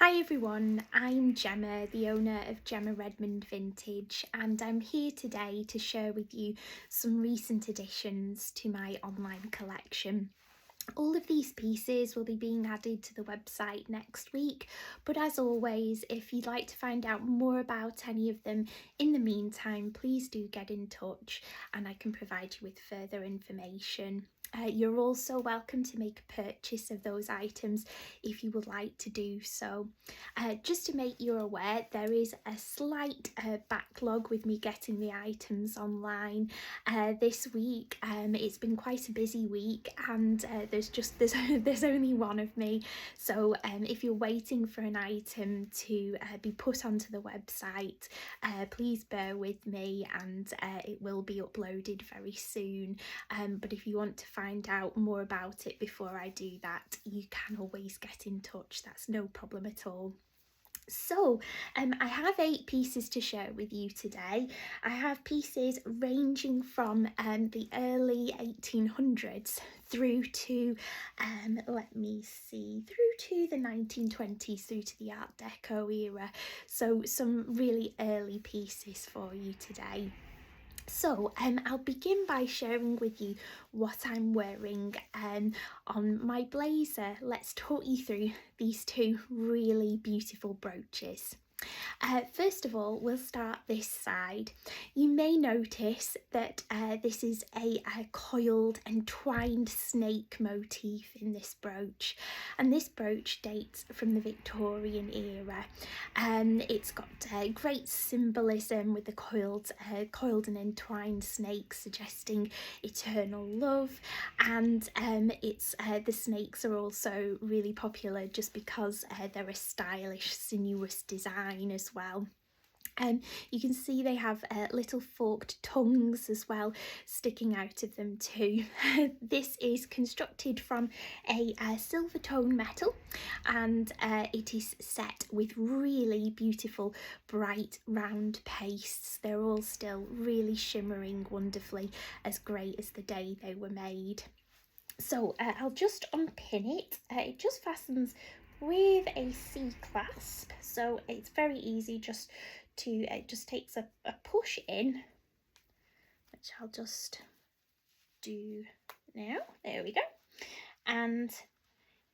Hi everyone, I'm Gemma, the owner of Gemma Redmond Vintage, and I'm here today to share with you some recent additions to my online collection. All of these pieces will be being added to the website next week, but as always, if you'd like to find out more about any of them in the meantime, please do get in touch and I can provide you with further information. You're also welcome to make a purchase of those items if you would like to do so. Just to make you aware, there is a slight backlog with me getting the items online this week. It's been quite a busy week and there's only one of me, so if you're waiting for an item to be put onto the website, please bear with me and it will be uploaded very soon. But if you want to find out more about it before I do that, you can always get in touch. That's no problem at all. So I have 8 pieces to share with you today. I have pieces ranging from the early 1800s through to through to the 1920s, through to the Art Deco era. So some really early pieces for you today. So I'll begin by sharing with you what I'm wearing on my blazer. Let's talk you through these 2 really beautiful brooches. First of all, we'll start this side. You may notice that this is a coiled entwined snake motif in this brooch, and this brooch dates from the Victorian era. It's got great symbolism with the coiled and entwined snakes suggesting eternal love, and the snakes are also really popular just because they're a stylish, sinuous design as well. You can see they have little forked tongues as well sticking out of them too. This is constructed from a silver tone metal, and it is set with really beautiful bright round pastes. They're all still really shimmering wonderfully, as great as the day they were made. So I'll just unpin it. It just fastens with a C-clasp, so it's very easy just to, it just takes a push in, which I'll just do now. There we go. And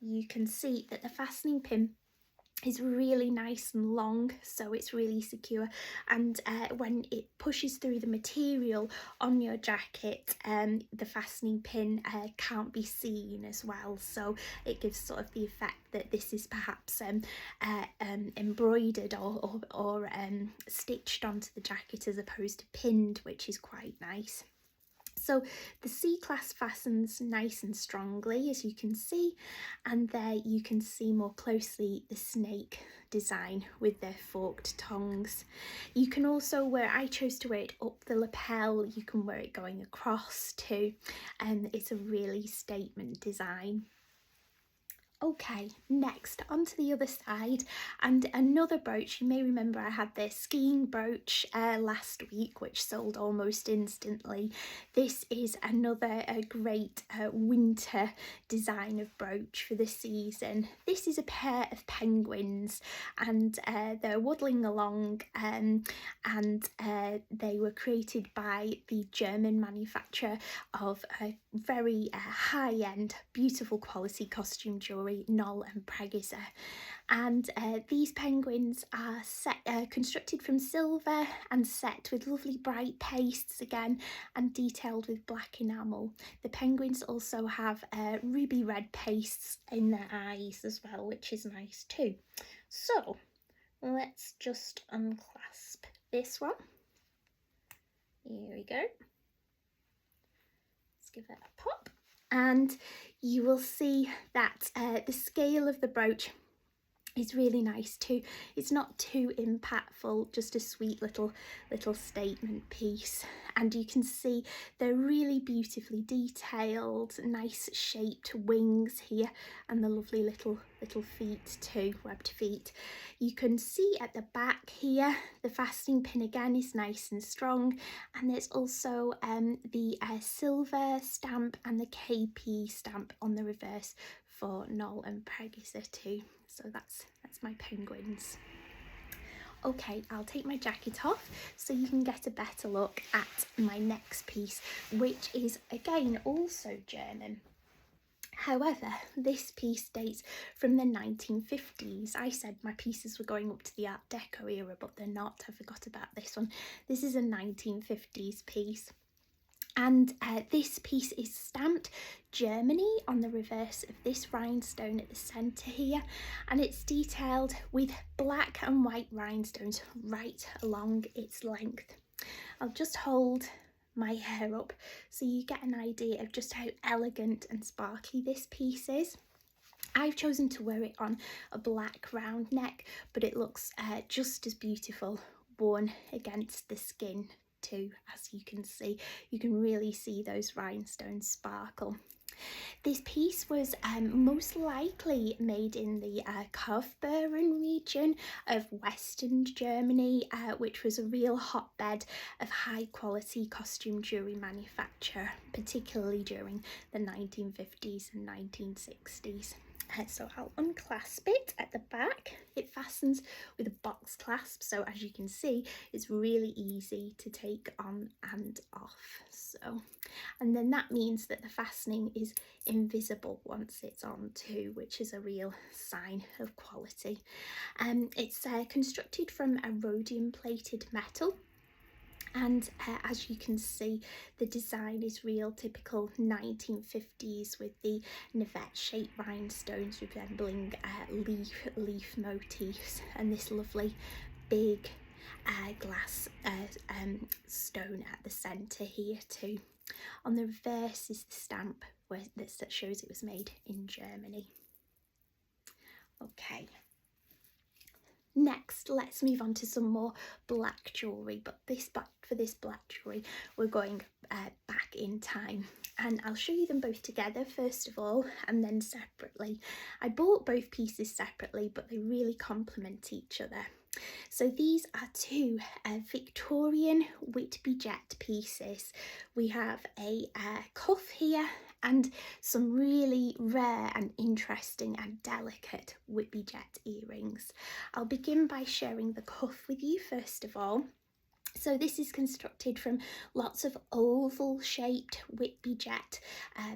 you can see that the fastening pin is really nice and long, so it's really secure, and when it pushes through the material on your jacket, the fastening pin can't be seen as well, so it gives sort of the effect that this is perhaps embroidered or stitched onto the jacket as opposed to pinned, which is quite nice. So the C-clasp fastens nice and strongly, as you can see, and there you can see more closely the snake design with their forked tongues. You can also wear, I chose to wear it up the lapel, you can wear it going across too, and it's a really statement design. Okay, next onto the other side, and another brooch. You may remember I had this skiing brooch last week, which sold almost instantly. This is another great winter design of brooch for the season. This is a pair of penguins, and they're waddling along, and they were created by the German manufacturer of a very high-end, beautiful quality costume jewellery, Knoll and Pregisser, and these penguins are constructed from silver and set with lovely bright pastes again and detailed with black enamel. The penguins also have ruby red pastes in their eyes as well, which is nice too. So let's just unclasp this one. Here we go. Let's give it a pop, and you will see that the scale of the brooch is really nice too. It's not too impactful, just a sweet little statement piece, and you can see they're really beautifully detailed, nice shaped wings here, and the lovely little feet too, webbed feet. You can see at the back here the fastening pin again is nice and strong, and there's also the silver stamp and the KP stamp on the reverse for Knoll and Pregisser too. So that's that's my penguins. Okay, I'll take my jacket off so you can get a better look at my next piece, which is again also German. However, this piece dates from the 1950s. I said my pieces were going up to the Art Deco era, but they're not. I forgot about this one. This is a 1950s piece. And this piece is stamped Germany on the reverse of this rhinestone at the centre here, and it's detailed with black and white rhinestones right along its length. I'll just hold my hair up so you get an idea of just how elegant and sparkly this piece is. I've chosen to wear it on a black round neck, but it looks just as beautiful worn against the skin too. As you can really see those rhinestones sparkle. This piece was most likely made in the Kaufbeuren region of Western Germany, which was a real hotbed of high quality costume jewellery manufacture, particularly during the 1950s and 1960s. So I'll unclasp it at the back. It fastens with a box clasp, so as you can see, it's really easy to take on and off. So, and then that means that the fastening is invisible once it's on too, which is a real sign of quality. It's constructed from a rhodium plated metal. And as you can see, the design is real typical 1950s with the navette shaped rhinestones resembling leaf motifs, and this lovely big glass stone at the centre here too. On the reverse is the stamp that shows it was made in Germany. Okay. Next, let's move on to some more black jewellery, but for this black jewellery, we're going back in time, and I'll show you them both together first of all, and then separately. I bought both pieces separately, but they really complement each other. So these are two Victorian Whitby jet pieces. We have a cuff here and some really rare and interesting and delicate Whitby jet earrings. I'll begin by sharing the cuff with you first of all. So this is constructed from lots of oval shaped Whitby jet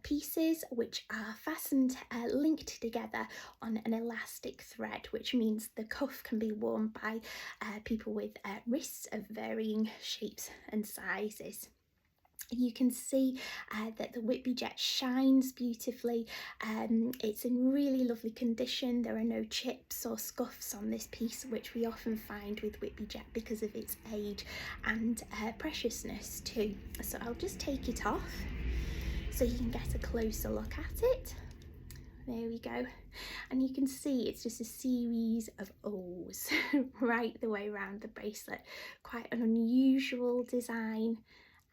pieces, which are fastened, linked together on an elastic thread, which means the cuff can be worn by people with wrists of varying shapes and sizes. You can see that the Whitby jet shines beautifully. It's in really lovely condition. There are no chips or scuffs on this piece, which we often find with Whitby jet because of its age and preciousness too. So I'll just take it off so you can get a closer look at it. There we go. And you can see it's just a series of O's right the way around the bracelet. Quite an unusual design,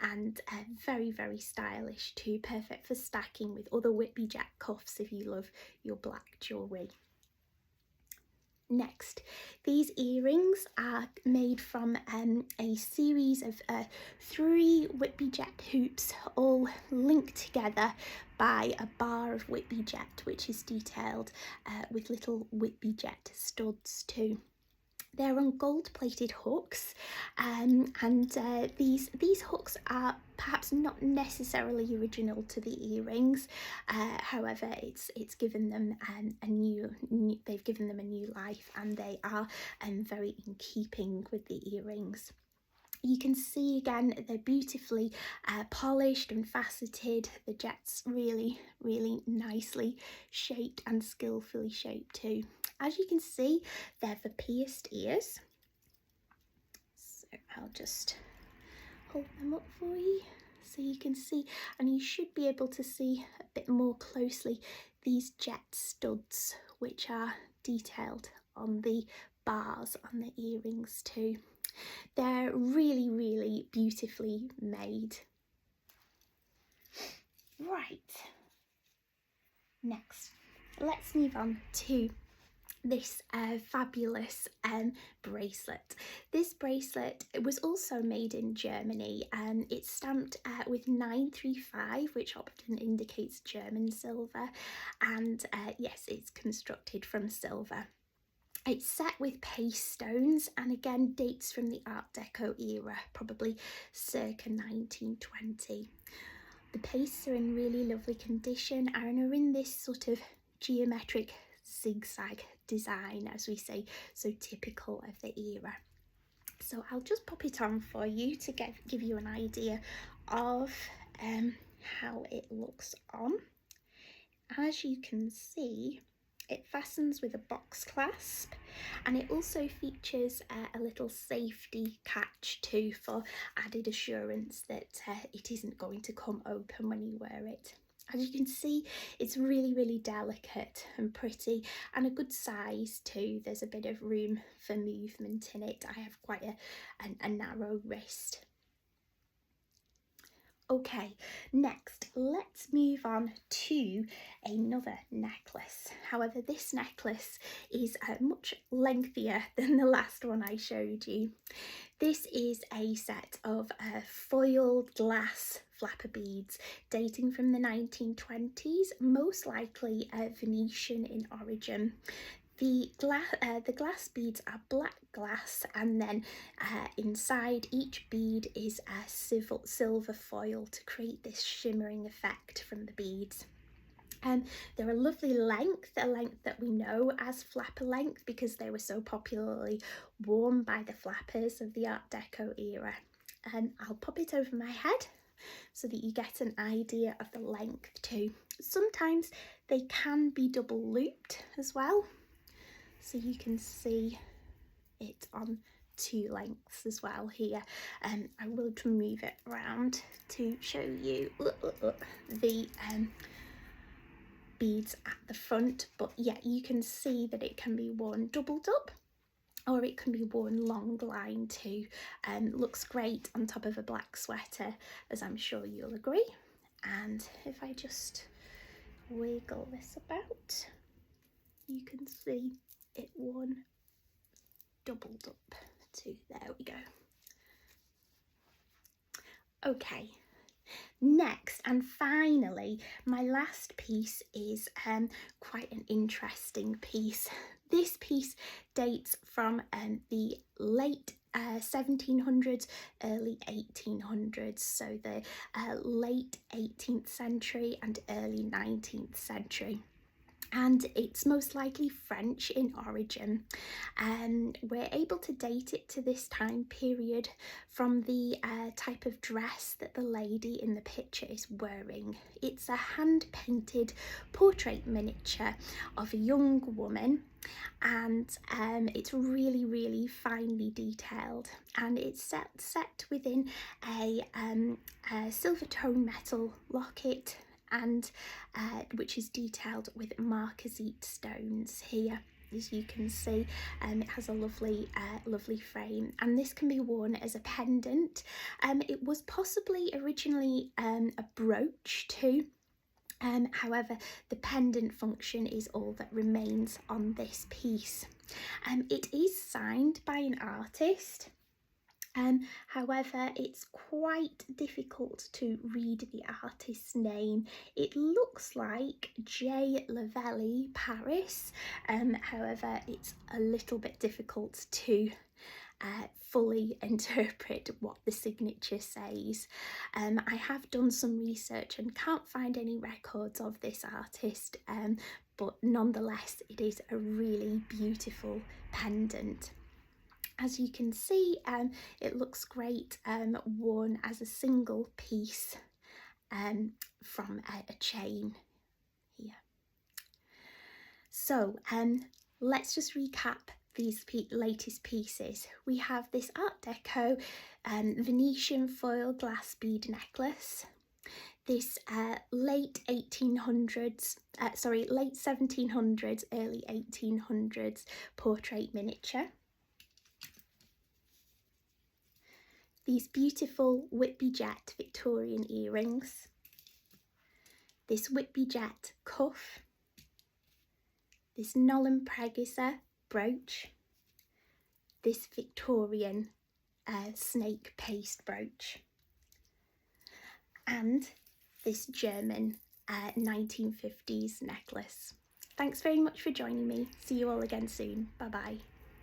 and very, very stylish too, perfect for stacking with other Whitby jet cuffs if you love your black jewellery. Next, these earrings are made from a series of 3 Whitby jet hoops, all linked together by a bar of Whitby jet, which is detailed with little Whitby jet studs too. They're on gold-plated hooks, and these hooks are perhaps not necessarily original to the earrings. However, it's given them they've given them a new life, and they are very in keeping with the earrings. You can see again they're beautifully polished and faceted. The jets really, really nicely shaped and skillfully shaped too. As you can see, they're for pierced ears. So I'll just hold them up for you so you can see, and you should be able to see a bit more closely these jet studs, which are detailed on the bars on the earrings too. They're really, really beautifully made. Right, next, let's move on to this fabulous bracelet. This bracelet was also made in Germany, and it's stamped with 935, which often indicates German silver, and yes, it's constructed from silver. It's set with paste stones and again dates from the Art Deco era, probably circa 1920. The pastes are in really lovely condition and are in this sort of geometric zigzag design, as we say, so typical of the era. So I'll just pop it on for you to give you an idea of how it looks on. As you can see, it fastens with a box clasp, and it also features a little safety catch too, for added assurance that it isn't going to come open when you wear it. As you can see, it's really delicate and pretty, and a good size too. There's a bit of room for movement in it. I have quite a narrow wrist. Okay, next let's move on to another necklace. However, this necklace is much lengthier than the last one I showed you. This is a set of foiled glass flapper beads dating from the 1920s, most likely Venetian in origin. The glass beads are black glass, and then inside each bead is a silver foil to create this shimmering effect from the beads. They're a lovely length, a length that we know as flapper length because they were so popularly worn by the flappers of the Art Deco era. I'll pop it over my head so that you get an idea of the length too. Sometimes they can be double looped as well, so you can see it on two lengths as well here. I will move it around to show you the beads at the front, but yeah, you can see that it can be worn doubled up or it can be worn long line too. Looks great on top of a black sweater, as I'm sure you'll agree. And if I just wiggle this about, you can see it worn doubled up too. There we go. Okay, next and finally, my last piece is quite an interesting piece. This piece dates from the late 1700s, early 1800s, so the late 18th century and early 19th century. And it's most likely French in origin. We're able to date it to this time period from the type of dress that the lady in the picture is wearing. It's a hand-painted portrait miniature of a young woman, and it's really finely detailed, and it's set within a silver tone metal locket, and which is detailed with marquisite stones here. As you can see, it has a lovely frame, and this can be worn as a pendant. It was possibly originally a brooch too. However, the pendant function is all that remains on this piece. It is signed by an artist. However, it's quite difficult to read the artist's name. It looks like J. Lavelli Paris. However, it's a little bit difficult to fully interpret what the signature says. I have done some research and can't find any records of this artist, but nonetheless, it is a really beautiful pendant. As you can see, it looks great worn as a single piece from a chain here. So let's just recap these latest pieces. We have this Art Deco Venetian foil glass bead necklace, this late 1700s, early 1800s portrait miniature, these beautiful Whitby Jet Victorian earrings, this Whitby Jet cuff, this Nolan Pregisser brooch, this Victorian snake paste brooch, and this German 1950s necklace. Thanks very much for joining me. See you all again soon. Bye bye.